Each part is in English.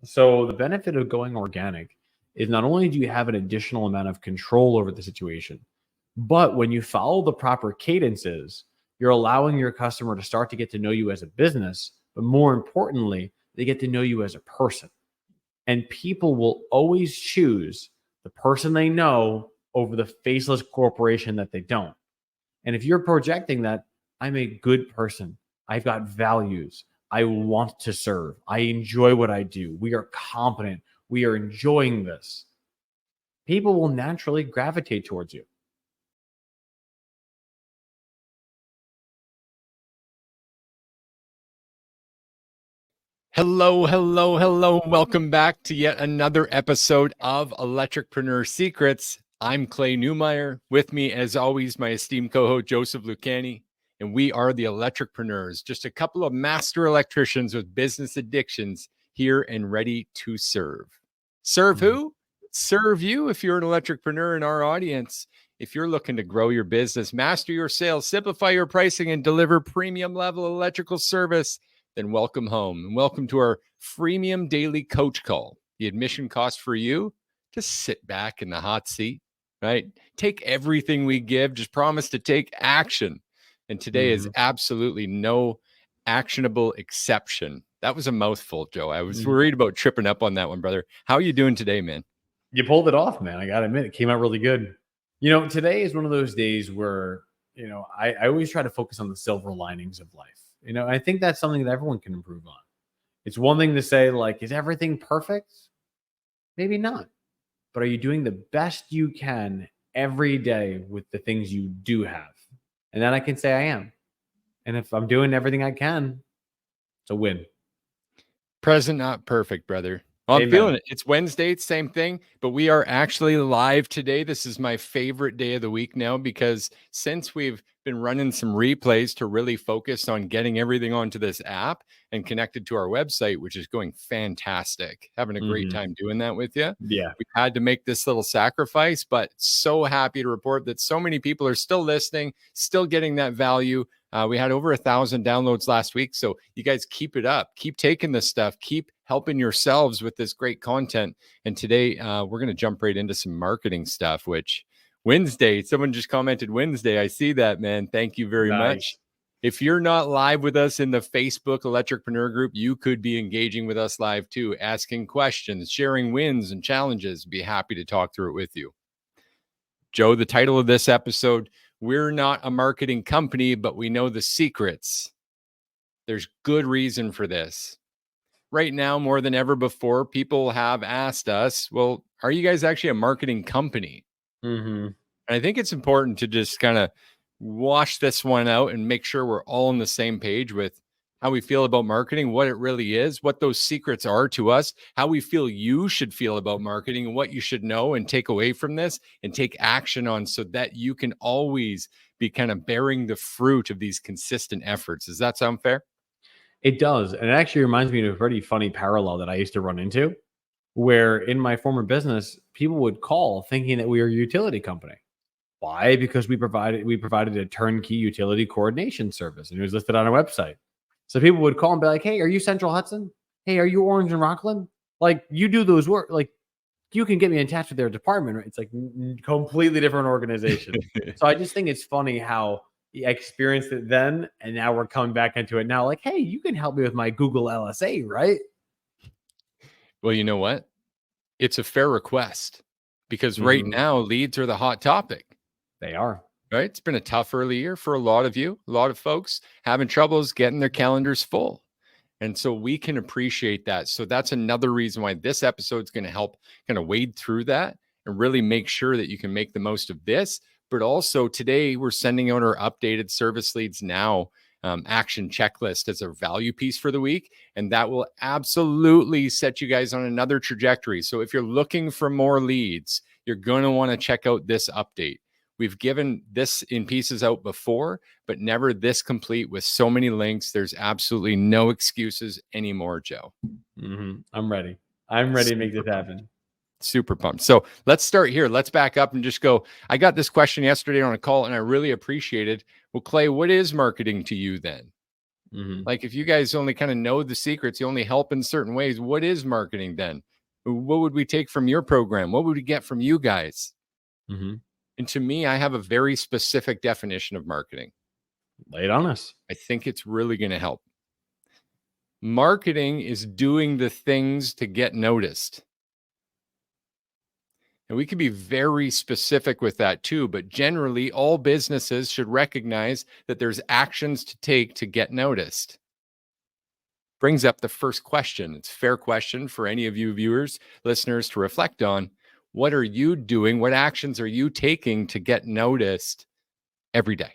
So the benefit of going organic is not only do you have an additional amount of control over the situation, but when you follow the proper cadences, you're allowing your customer to start to get to know you as a business, but more importantly, they get to know you as a person. And people will always choose the person they know over the faceless corporation that they don't. And if you're projecting that I'm a good person, I've got values, I want to serve, I enjoy what I do, we are competent, we are enjoying this, people will naturally gravitate towards you. Hello, hello, hello. Welcome back to yet another episode of Electricpreneur Secrets. I'm Clay Newmeyer. With me, as always, my esteemed co-host, Joseph Lucani. And we are the Electricpreneurs, just a couple of master electricians with business addictions here and ready to serve. Serve who? Serve you if you're an electricpreneur in our audience. If you're looking to grow your business, master your sales, simplify your pricing, and deliver premium level electrical service, then welcome home and welcome to our freemium daily coach call. The admission cost for you, just sit back in the hot seat, right? Take everything we give, just promise to take action. And today is absolutely no actionable exception. That was a mouthful, Joe. I was worried about tripping up on that one, brother. How are you doing today, man? You pulled it off, man. I got to admit, it came out really good. Today is one of those days where, I always try to focus on the silver linings of life. I think that's something that everyone can improve on. It's one thing to say, like, is everything perfect? Maybe not. But are you doing the best you can every day with the things you do have? And then I can say I am. And if I'm doing everything I can, it's a win. Present, not perfect, brother. I'm feeling it. It's Wednesday, it's same thing, but we are actually live today. This is my favorite day of the week now because since we've been running some replays to really focus on getting everything onto this app and connected to our website, which is going fantastic. Having a great time doing that with you. Yeah. We had to make this little sacrifice, but so happy to report that so many people are still listening, still getting that value. We had over 1,000 downloads last week. So you guys keep it up. Keep taking this stuff. Keep helping yourselves with this great content. And today we're going to jump right into some marketing stuff, which Wednesday, someone just commented Wednesday. I see that, man. Thank you very much. If you're not live with us in the Facebook Electricpreneur group, you could be engaging with us live too, asking questions, sharing wins and challenges. Be happy to talk through it with you. Joe, the title of this episode, we're not a marketing company, but we know the secrets. There's good reason for this. Right now, more than ever before, people have asked us, well, are you guys actually a marketing company? And I think it's important to just kind of wash this one out and make sure we're all on the same page with how we feel about marketing, what it really is, what those secrets are to us, how we feel you should feel about marketing, and what you should know and take away from this and take action on so that you can always be kind of bearing the fruit of these consistent efforts. Does that sound fair? It does. And it actually reminds me of a pretty funny parallel that I used to run into, where in my former business, people would call thinking that we were a utility company. Why? Because we provided a turnkey utility coordination service, and it was listed on our website. So people would call and be like, hey, are you Central Hudson? Hey, are you Orange and Rockland? Like, you do those work. Like, you can get me in touch with their department, right? It's like completely different organization. So I just think it's funny how I experienced it then, and now we're coming back into it now. Like, hey, you can help me with my Google LSA, right? Well, you know what? It's a fair request because right now leads are the hot topic. They are. Right? It's been a tough early year for a lot of you, a lot of folks having troubles getting their calendars full. And so we can appreciate that. So that's another reason why this episode is going to help kind of wade through that and really make sure that you can make the most of this. But also today we're sending out our updated service leads now action checklist as a value piece for the week. And that will absolutely set you guys on another trajectory. So if you're looking for more leads, you're going to want to check out this update. We've given this in pieces out before, but never this complete with so many links. There's absolutely no excuses anymore, Joe. I'm ready. I'm ready to make this happen. Super pumped. So let's start here. Let's back up and just go. I got this question yesterday on a call and I really appreciate it. Well, Clay, what is marketing to you then? Mhm. Like if you guys only kind of know the secrets, you only help in certain ways, what is marketing then? What would we take from your program? What would we get from you guys? Mhm. And to me, I have a very specific definition of marketing. Lay it on us. I think it's really going to help. Marketing is doing the things to get noticed. And we can be very specific with that too, but generally all businesses should recognize that there's actions to take to get noticed. Brings up the first question. It's a fair question for any of you viewers, listeners to reflect on. What are you doing? What actions are you taking to get noticed every day?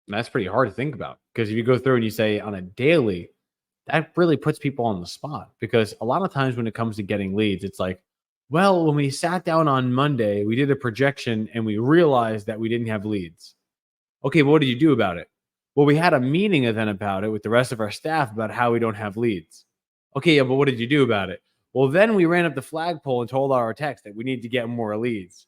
And that's pretty hard to think about, because if you go through and you say on a daily, that really puts people on the spot, because a lot of times when it comes to getting leads, it's like, well, when we sat down on Monday, we did a projection and we realized that we didn't have leads. Okay, well, what did you do about it? Well, we had a meeting then about it with the rest of our staff about how we don't have leads. Okay, yeah, but what did you do about it? Well, then we ran up the flagpole and told our techs that we need to get more leads.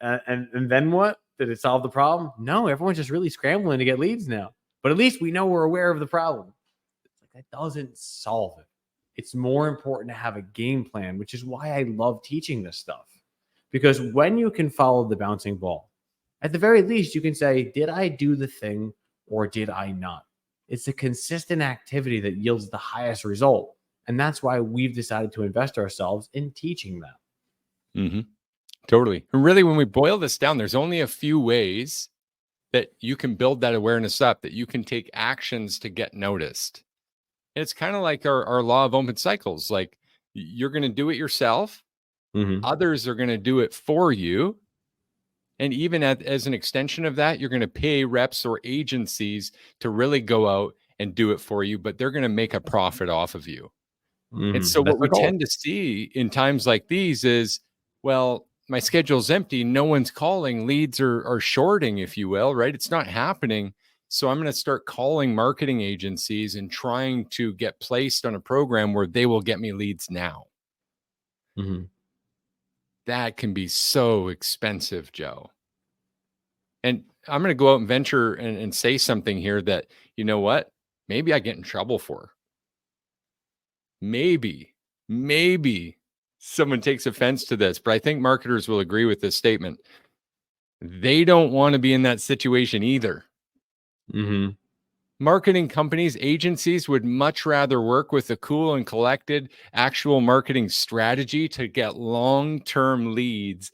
And then what? Did it solve the problem? No, everyone's just really scrambling to get leads now. But at least we know we're aware of the problem. It's like, that doesn't solve it. It's more important to have a game plan, which is why I love teaching this stuff. Because when you can follow the bouncing ball, at the very least, you can say, did I do the thing or did I not? It's a consistent activity that yields the highest result. And that's why we've decided to invest ourselves in teaching that. Mm-hmm. Totally. And really, when we boil this down, there's only a few ways that you can build that awareness up, that you can take actions to get noticed. And it's kind of like our law of open cycles. Like you're going to do it yourself. Mm-hmm. Others are going to do it for you. And even as an extension of that, you're going to pay reps or agencies to really go out and do it for you, but they're going to make a profit off of you. And so That's what the we goal. tend to see in times like these is, well, my schedule's empty. No one's calling. Leads are shorting, if you will, right? It's not happening. So I'm going to start calling marketing agencies and trying to get placed on a program where they will get me leads now. Mm-hmm. That can be so expensive, Joe. And I'm going to go out and venture and say something here that, you know what? Maybe I get in trouble for. Maybe someone takes offense to this, but I think marketers will agree with this statement. They don't want to be in that situation either. Mm-hmm. Marketing companies, agencies would much rather work with a cool and collected actual marketing strategy to get long-term leads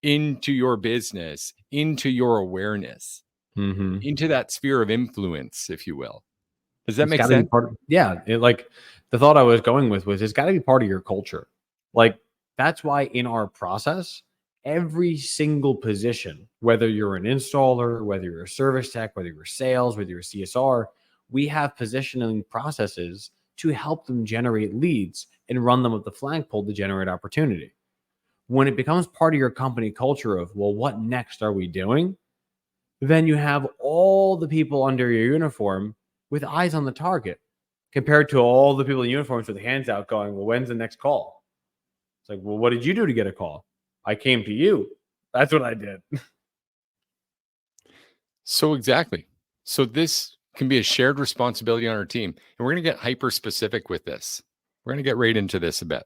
into your business, into your awareness, Mm-hmm. into that sphere of influence, if you will. Does that It's make got to be sense? part of, yeah. Like the thought I was going with was, it's got to be part of your culture. Like that's why in our process, every single position, whether you're an installer, whether you're a service tech, whether you're sales, whether you're a CSR, we have positioning processes to help them generate leads and run them up the flagpole to generate opportunity. When it becomes part of your company culture of, well, what next are we doing? Then you have all the people under your uniform with eyes on the target, compared to all the people in uniforms with hands out going, well, when's the next call? It's like, well, what did you do to get a call? I came to you. That's what I did. So exactly. So this can be a shared responsibility on our team. And we're going to get hyper specific with this. We're going to get right into this a bit.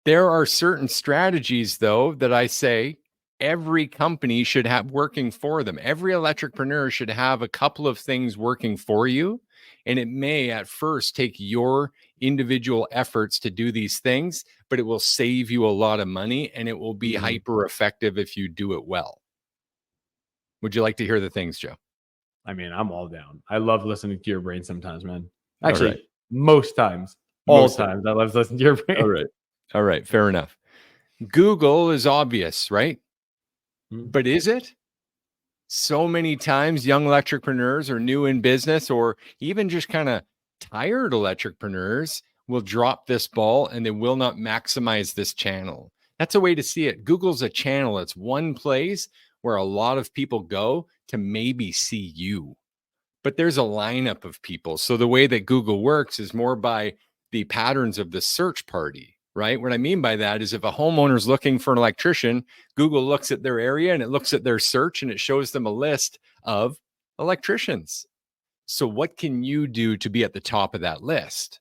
There are certain strategies, though, that I say every company should have working for them. Every electricpreneur should have a couple of things working for you. And it may at first take your individual efforts to do these things, but it will save you a lot of money and it will be hyper effective if you do it well. Would you like to hear the things, Joe? I mean, I'm all down. I love listening to your brain sometimes, man. All right. Actually, most times, Most times, I love listening to your brain. All right. All right. Fair enough. Google is obvious, right? But is it? So many times young electricpreneurs or new in business or even just kind of tired electricpreneurs will drop this ball and they will not maximize this channel. That's a way to see it. Google's a channel. It's one place where a lot of people go to maybe see you. But there's a lineup of people. So the way that Google works is more by the patterns of the search party. right? What I mean by that is if a homeowner is looking for an electrician, Google looks at their area and it looks at their search and it shows them a list of electricians. So what can you do to be at the top of that list?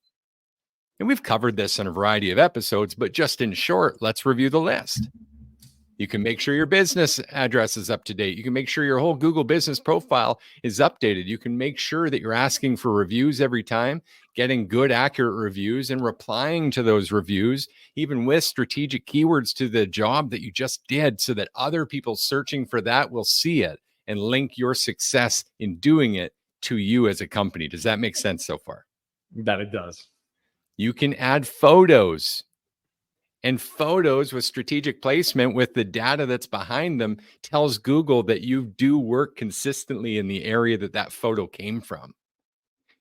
And we've covered this in a variety of episodes, but just in short, let's review the list. You can make sure your business address is up to date. You can make sure your whole Google business profile is updated. You can make sure that you're asking for reviews every time, getting good, accurate reviews and replying to those reviews, even with strategic keywords to the job that you just did, so that other people searching for that will see it and link your success in doing it to you as a company. Does that make sense so far? That it does. You can add photos. And photos with strategic placement with the data that's behind them tells Google that you do work consistently in the area that that photo came from.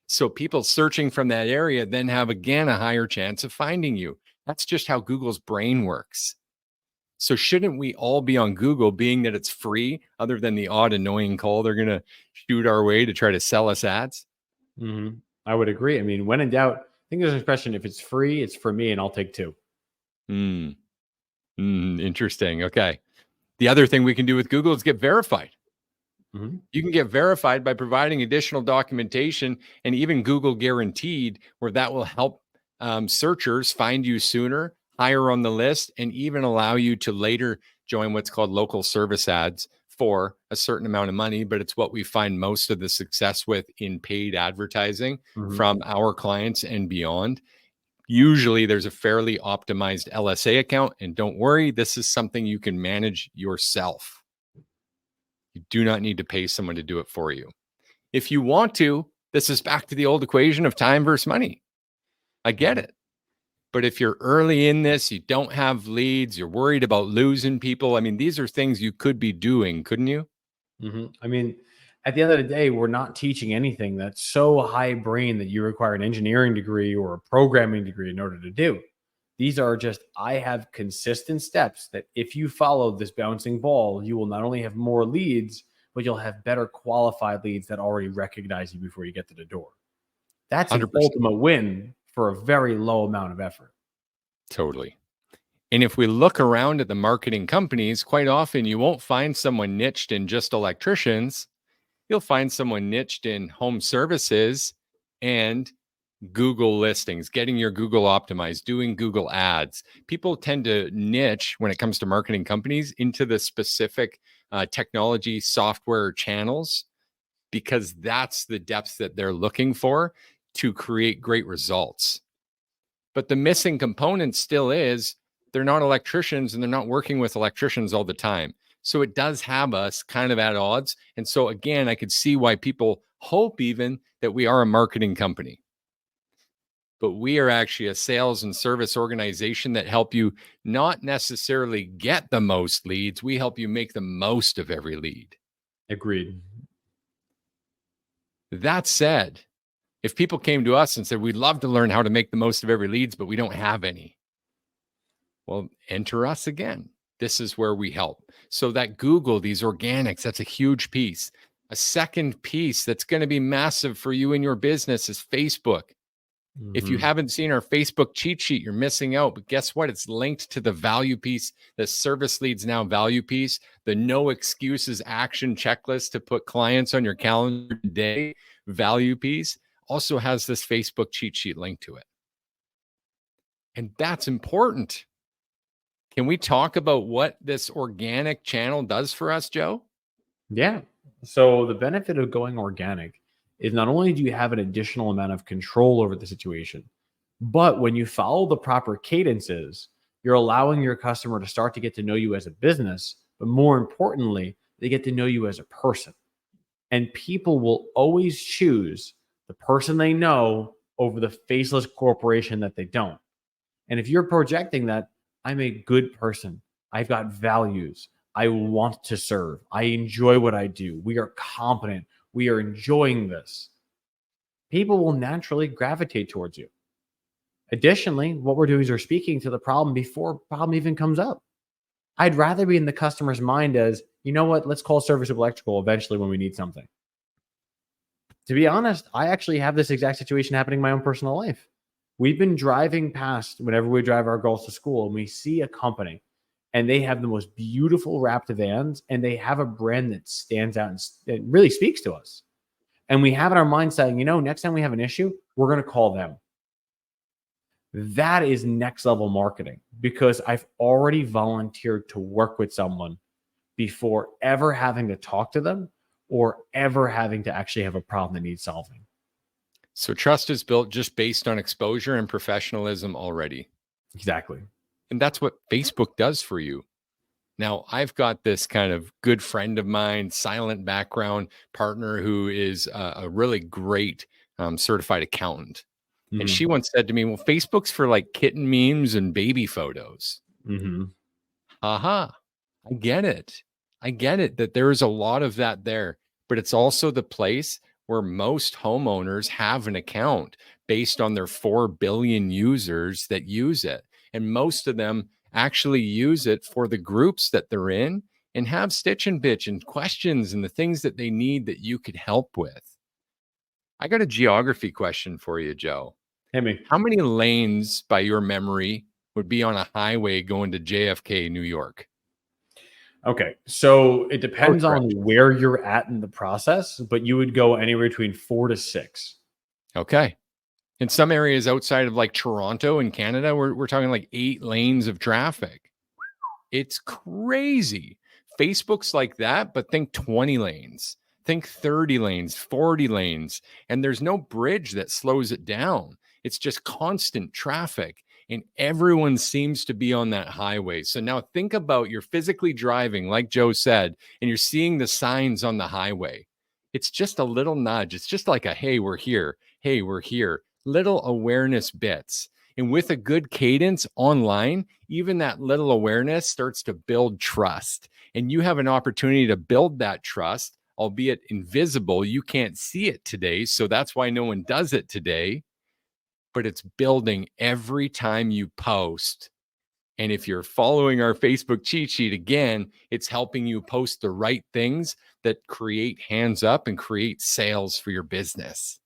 So people searching from that area then have, again, a higher chance of finding you. That's just how Google's brain works. So shouldn't we all be on Google, being that it's free, other than the odd annoying call they're going to shoot our way to try to sell us ads? Mm-hmm. I would agree. I mean, when in doubt, I think there's an expression, if it's free, it's for me and I'll take two. Interesting. Okay. The other thing we can do with Google is get verified. Mm-hmm. You can get verified by providing additional documentation and even Google guaranteed, where that will help searchers find you sooner, higher on the list, and even allow you to later join what's called local service ads for a certain amount of money. But it's what we find most of the success with in paid advertising from our clients and beyond. Usually there's a fairly optimized LSA account, and don't worry, this is something you can manage yourself. You do not need to pay someone to do it for you. If you want to, this is back to the old equation of time versus money. I get it. But if you're early in this, you don't have leads, you're worried about losing people. I mean, these are things you could be doing, couldn't you? I mean, at the end of the day, we're not teaching anything that's so high brain that you require an engineering degree or a programming degree in order to do. These are just, I have consistent steps that if you follow this bouncing ball, you will not only have more leads, but you'll have better qualified leads that already recognize you before you get to the door. That's an 100%. ultimate win for a very low amount of effort. Totally. And if we look around at the marketing companies, quite often you won't find someone niched in just electricians. You'll find someone niched in home services and Google listings, getting your Google optimized, doing Google ads. People tend to niche when it comes to marketing companies into the specific technology, software channels, because that's the depth that they're looking for to create great results. But the missing component still is they're not electricians and they're not working with electricians all the time. So it does have us kind of at odds. And so again, I could see why people hope even that we are a marketing company. But we are actually a sales and service organization that help you not necessarily get the most leads. We help you make the most of every lead. Agreed. That said, if people came to us and said, we'd love to learn how to make the most of every leads, but we don't have any, well, enter us again. This is where we help. So that Google, these organics, that's a huge piece. A second piece that's going to be massive for you in your business is Facebook. If you haven't seen our Facebook cheat sheet, you're missing out. But guess what? It's linked to the value piece, the service leads now value piece, the no excuses action checklist to put clients on your calendar today value piece also has this Facebook cheat sheet linked to it. And that's important. Can we talk about what this organic channel does for us, Joe? Yeah. So the benefit of going organic is not only do you have an additional amount of control over the situation, but when you follow the proper cadences, you're allowing your customer to start to get to know you as a business, but more importantly, they get to know you as a person. And people will always choose the person they know over the faceless corporation that they don't. And if you're projecting that, I'm a good person, I've got values, I want to serve, I enjoy what I do, we are competent, we are enjoying this, people will naturally gravitate towards you. Additionally, what we're doing is we're speaking to the problem before the problem even comes up. I'd rather be in the customer's mind as, you know what, let's call Serviceable Electrical eventually when we need something. To be honest, I actually have this exact situation happening in my own personal life. We've been driving past whenever we drive our girls to school and we see a company and they have the most beautiful wrapped vans and they have a brand that stands out and it really speaks to us. And we have in our mind saying, you know, next time we have an issue, we're going to call them. That is next level marketing because I've already volunteered to work with someone before ever having to talk to them or ever having to actually have a problem that needs solving. So trust is built just based on exposure and professionalism already. Exactly. And that's what Facebook does for you. Now, I've got this kind of good friend of mine, silent background partner who is a really great certified accountant. And she once said to me, well, Facebook's for like kitten memes and baby photos. Aha, I get it. I get it that there is a lot of that there, but it's also the place where most homeowners have an account based on their 4 billion users that use it. And most of them actually use it for the groups that they're in and have stitch and bitch and questions and the things that they need that you could help with. I got a geography question for you, Joe. Hit me. How many lanes by your memory would be on a highway going to JFK, New York? Okay. So it depends on where you're at in the process, but you would go anywhere between 4 to 6. Okay. In some areas outside of like Toronto in Canada, we're talking like 8 lanes of traffic. It's crazy. Facebook's like that, but think 20 lanes, think 30 lanes, 40 lanes, and there's no bridge that slows it down. It's just constant traffic and everyone seems to be on that highway. So now think about you're physically driving, like Joe said, and you're seeing the signs on the highway. It's just a little nudge. It's just like a, hey, we're here. Hey, we're here. Little awareness bits. And with a good cadence online, even that little awareness starts to build trust. And you have an opportunity to build that trust, albeit invisible. You can't see it today. So that's why no one does it today. But it's building every time you post. And if you're following our Facebook cheat sheet, again, it's helping you post the right things that create hands up and create sales for your business.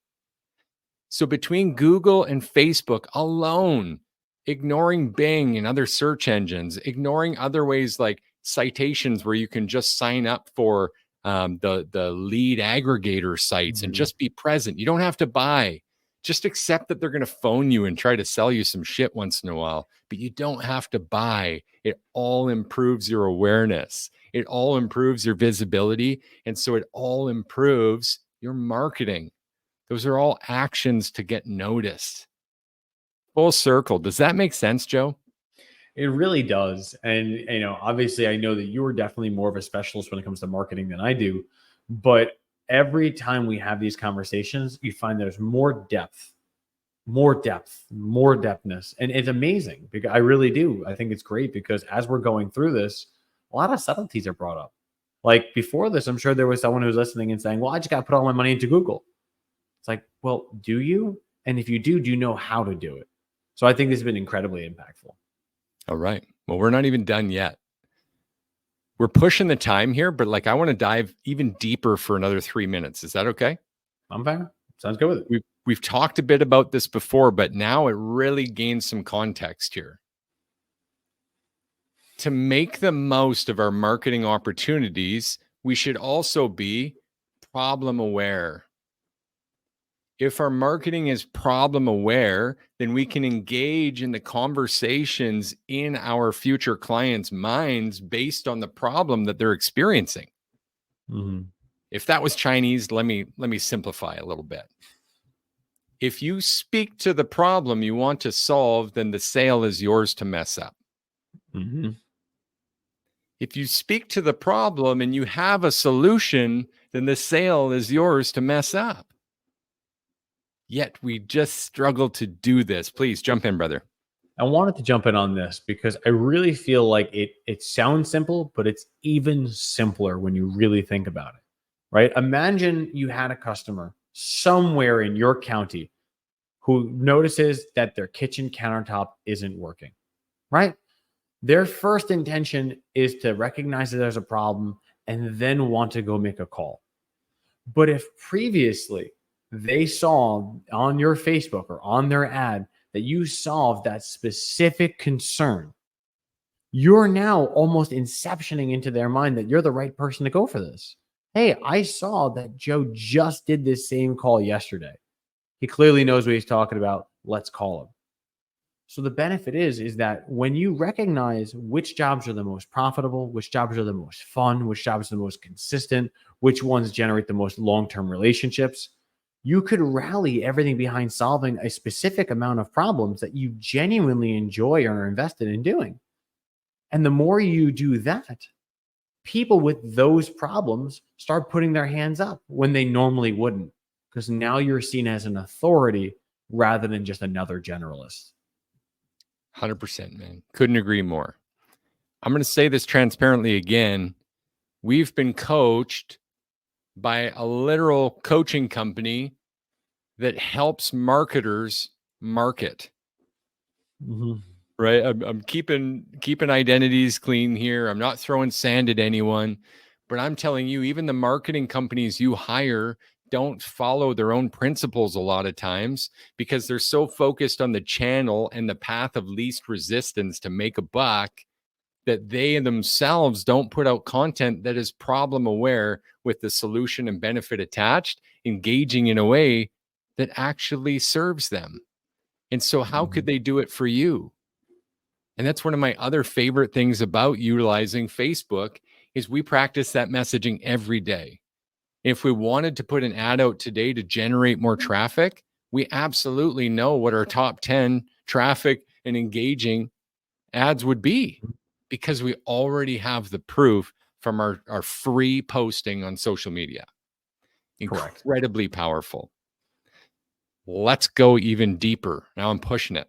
So between Google and Facebook alone, ignoring Bing and other search engines, ignoring other ways like citations where you can just sign up for the lead aggregator sites and just be present. You don't have to buy. Just accept that they're going to phone you and try to sell you some shit once in a while, but you don't have to buy. It all improves your awareness. It all improves your visibility. And so it all improves your marketing. Those are all actions to get noticed. Full circle. Does that make sense, Joe? It really does. And, you know, obviously I know that you are definitely more of a specialist when it comes to marketing than I do, but every time we have these conversations, you find there's more depth, more depthness. And it's amazing because I really do. I think it's great because as we're going through this, a lot of subtleties are brought up. Like before this, I'm sure there was someone who's listening and saying, well, I just got to put all my money into Google. It's like, well, do you? And if you do you know how to do it? So I think this has been incredibly impactful. All right. Well, we're not even done yet. We're pushing the time here, but like I want to dive even deeper for another 3 minutes. Is that okay? I'm fine. Sounds good with it. We've talked a bit about this before, but now it really gains some context here. To make the most of our marketing opportunities, we should also be problem aware. If our marketing is problem aware, then we can engage in the conversations in our future clients' minds based on the problem that they're experiencing. If that was Chinese, let me simplify a little bit. If you speak to the problem you want to solve, then the sale is yours to mess up. If you speak to the problem and you have a solution, then the sale is yours to mess up. Yet we just struggle to do this. Please jump in, brother. I wanted to jump in on this because I really feel like it sounds simple, but it's even simpler when you really think about it, right? Imagine you had a customer somewhere in your county who notices that their kitchen countertop isn't working, right? Their first intention is to recognize that there's a problem and then want to go make a call. But if previously they saw on your Facebook or on their ad that you solved that specific concern, you're now almost inceptioning into their mind that you're the right person to go for this. Hey, I saw that Joe just did this same call yesterday. He clearly knows what he's talking about. Let's call him. So the benefit is that when you recognize which jobs are the most profitable, which jobs are the most fun, which jobs are the most consistent, which ones generate the most long-term relationships, you could rally everything behind solving a specific amount of problems that you genuinely enjoy or are invested in doing. And the more you do that, people with those problems start putting their hands up when they normally wouldn't, because now you're seen as an authority rather than just another generalist. 100%, man. Couldn't agree more. I'm going to say this transparently again. We've been coached by a literal coaching company that helps marketers market. Mm-hmm. Right? I'm keeping identities clean here. I'm not throwing sand at anyone, but I'm telling you, even the marketing companies you hire don't follow their own principles a lot of times because they're so focused on the channel and the path of least resistance to make a buck that they themselves don't put out content that is problem aware with the solution and benefit attached, engaging in a way that actually serves them. And so how could they do it for you? And that's one of my other favorite things about utilizing Facebook is we practice that messaging every day. If we wanted to put an ad out today to generate more traffic, we absolutely know what our top 10 traffic and engaging ads would be because we already have the proof from our free posting on social media. Correct. Incredibly powerful. Let's go even deeper. Now I'm pushing it,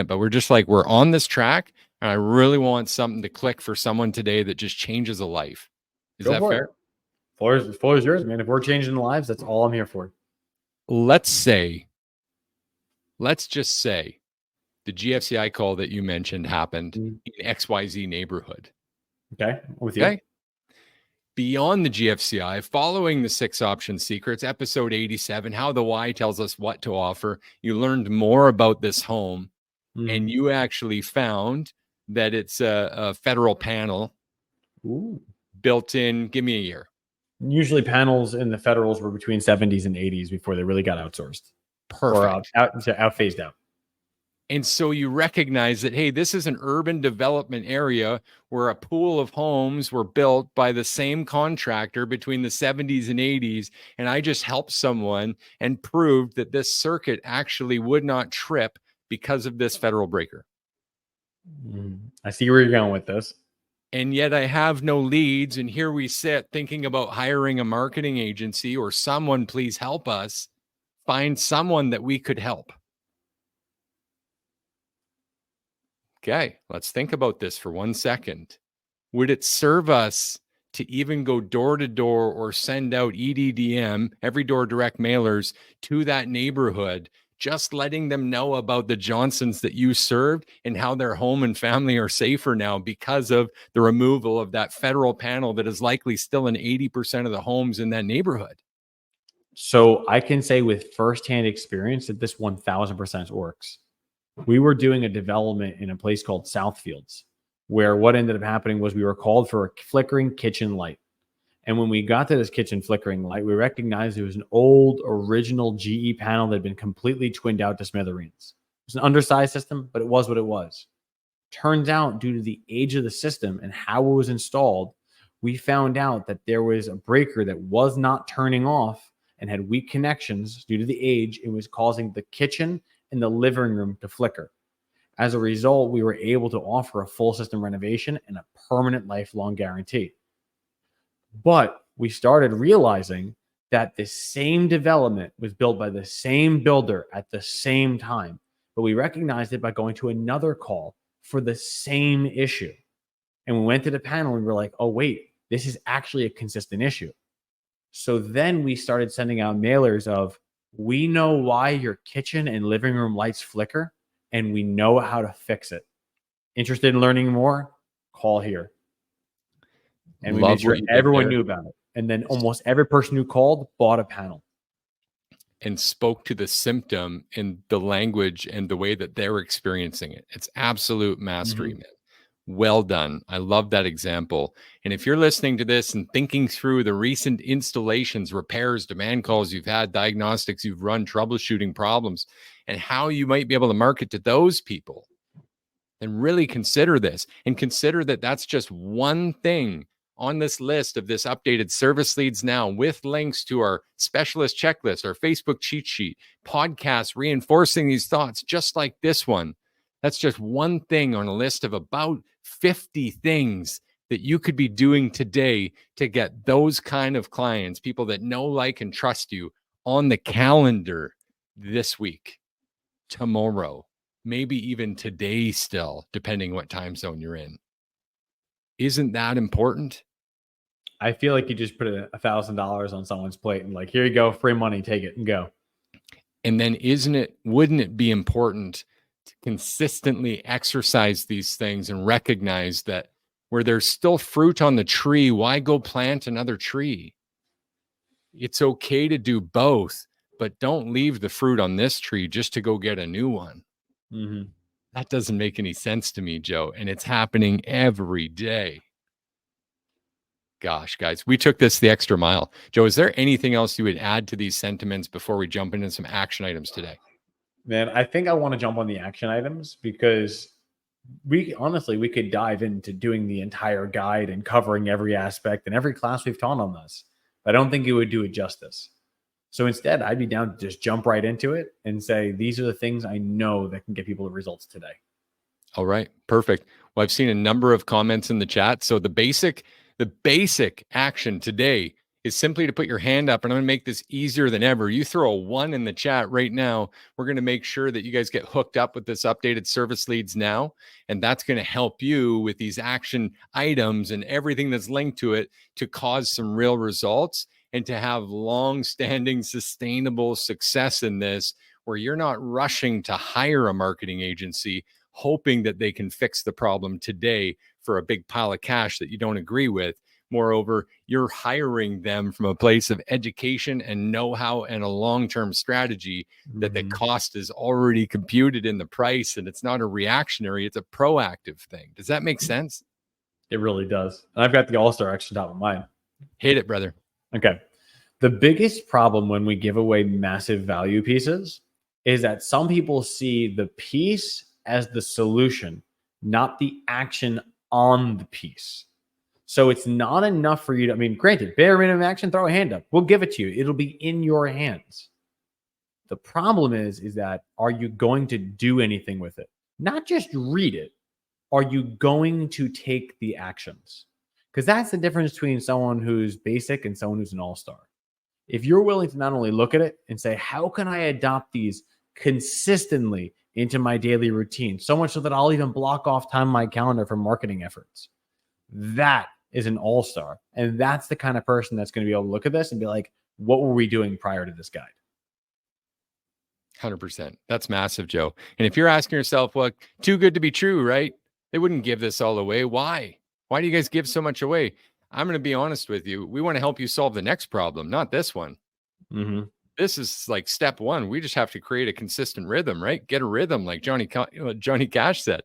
but we're on this track and I really want something to click for someone today that just changes a life. Is that fair? Floor is yours, man. If we're changing lives, that's all I'm here for. Let's just say the GFCI call that you mentioned happened in XYZ neighborhood. Okay. I'm with you. Okay. Beyond the GFCI, following the 6 option secrets, episode 87, how the why tells us what to offer. You learned more about this home and you actually found that it's a federal panel built in. Give me a year. Usually panels in the federals were between 70s and 80s before they really got outsourced. Perfect. Or out phased out. And so you recognize that, hey, this is an urban development area where a pool of homes were built by the same contractor between the 70s and 80s. And I just helped someone and proved that this circuit actually would not trip because of this federal breaker. I see where you're going with this. And yet I have no leads. And here we sit thinking about hiring a marketing agency or someone, please help us find someone that we could help. Okay, let's think about this for 1 second. Would it serve us to even go door to door or send out EDDM, every door direct mailers to that neighborhood, just letting them know about the Johnsons that you served and how their home and family are safer now because of the removal of that federal panel that is likely still in 80% of the homes in that neighborhood? So I can say with firsthand experience that this 1000% works. We were doing a development in a place called Southfields, where what ended up happening was we were called for a flickering kitchen light. And when we got to this kitchen flickering light, we recognized it was an old original GE panel that had been completely twinned out to smithereens. It was an undersized system, but it was what it was. Turns out, due to the age of the system and how it was installed, we found out that there was a breaker that was not turning off and had weak connections due to the age. It was causing the kitchen and the living room to flicker. As a result, we were able to offer a full system renovation and a permanent lifelong guarantee. But we started realizing that the same development was built by the same builder at the same time. But we recognized it by going to another call for the same issue. And we went to the panel and we were like, oh, wait, this is actually a consistent issue. So then we started sending out mailers of, we know why your kitchen and living room lights flicker, and we know how to fix it. Interested in learning more? Call here. And we made sure everyone knew about it. And then almost every person who called bought a panel. and spoke to the symptom in the language and the way that they're experiencing it. It's absolute mastery, man. Well done. I love that example. And if you're listening to this and thinking through the recent installations, repairs, demand calls you've had, diagnostics you've run, troubleshooting problems, and how you might be able to market to those people, then really consider this, and consider that that's just one thing on this list of this updated service leads now, with links to our specialist checklist, our Facebook cheat sheet, podcasts reinforcing these thoughts, just like this one. That's just one thing on a list of about 50 things that you could be doing today to get those kind of clients, people that know, like, and trust you, on the calendar this week, tomorrow, maybe even today still, depending what time zone you're in. Isn't that important? I feel like you just put $1,000 on someone's plate and like, here you go, free money, take it and go. And then wouldn't it be important to consistently exercise these things and recognize that where there's still fruit on the tree, why go plant another tree? It's okay to do both, but don't leave the fruit on this tree just to go get a new one. That doesn't make any sense to me, Joe. And it's happening every day. Gosh, guys, we took this the extra mile. Joe, is there anything else you would add to these sentiments before we jump into some action items today? Man, I think I want to jump on the action items because we could dive into doing the entire guide and covering every aspect and every class we've taught on this. But I don't think it would do it justice. So instead, I'd be down to just jump right into it and say, these are the things I know that can get people the results today. All right, perfect. Well, I've seen a number of comments in the chat. So the basic action today is simply to put your hand up, and I'm going to make this easier than ever. You throw a 1 in the chat right now. We're going to make sure that you guys get hooked up with this updated service leads now, and that's going to help you with these action items and everything that's linked to it to cause some real results and to have long-standing, sustainable success in this, where you're not rushing to hire a marketing agency hoping that they can fix the problem today for a big pile of cash that you don't agree with. Moreover, you're hiring them from a place of education and know-how and a long-term strategy that the cost is already computed in the price, and it's not a reactionary, it's a proactive thing. Does that make sense? It really does. And I've got the all-star action top of mine. Hit it, brother. Okay. The biggest problem when we give away massive value pieces is that some people see the piece as the solution, not the action on the piece. So it's not enough for you to, granted, bare minimum action, throw a hand up. We'll give it to you. It'll be in your hands. The problem is that, are you going to do anything with it? Not just read it. Are you going to take the actions? Because that's the difference between someone who's basic and someone who's an all-star. If you're willing to not only look at it and say, how can I adopt these consistently into my daily routine, so much so that I'll even block off time on my calendar for marketing efforts, that is an all-star. And that's the kind of person that's going to be able to look at this and be like, what were we doing prior to this guide? 100%. That's massive, Joe. And if you're asking yourself, well, too good to be true, right? They wouldn't give this all away. Why? Why do you guys give so much away? I'm going to be honest with you. We want to help you solve the next problem, not this one. This is like step one. We just have to create a consistent rhythm, right? Get a rhythm, like Johnny Cash said.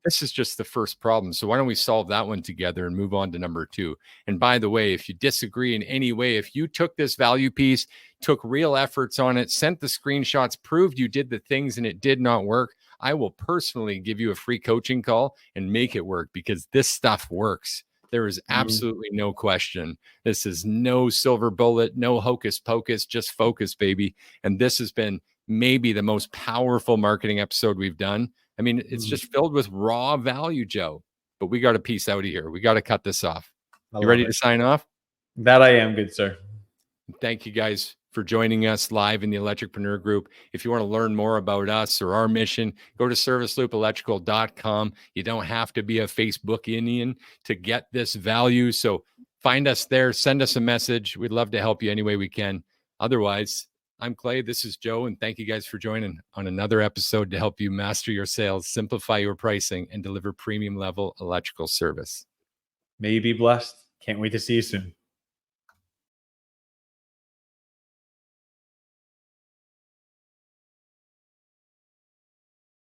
This is just the first problem. So why don't we solve that one together and move on to number 2? And by the way, if you disagree in any way, if you took this value piece, took real efforts on it, sent the screenshots, proved you did the things and it did not work, I will personally give you a free coaching call and make it work, because this stuff works. There is absolutely no question. This is no silver bullet, no hocus pocus, just focus, baby. And this has been maybe the most powerful marketing episode we've done. It's just filled with raw value, Joe. But we got to piece out of here. We got to cut this off. You ready to sign off? That I am, good sir. Thank you guys for joining us live in the Electricpreneur group. If you want to learn more about us or our mission, go to serviceloopelectrical.com. You don't have to be a Facebook Indian to get this value. So find us there, send us a message. We'd love to help you any way we can. Otherwise, I'm Clay. This is Joe. And thank you guys for joining on another episode to help you master your sales, simplify your pricing, and deliver premium level electrical service. May you be blessed. Can't wait to see you soon.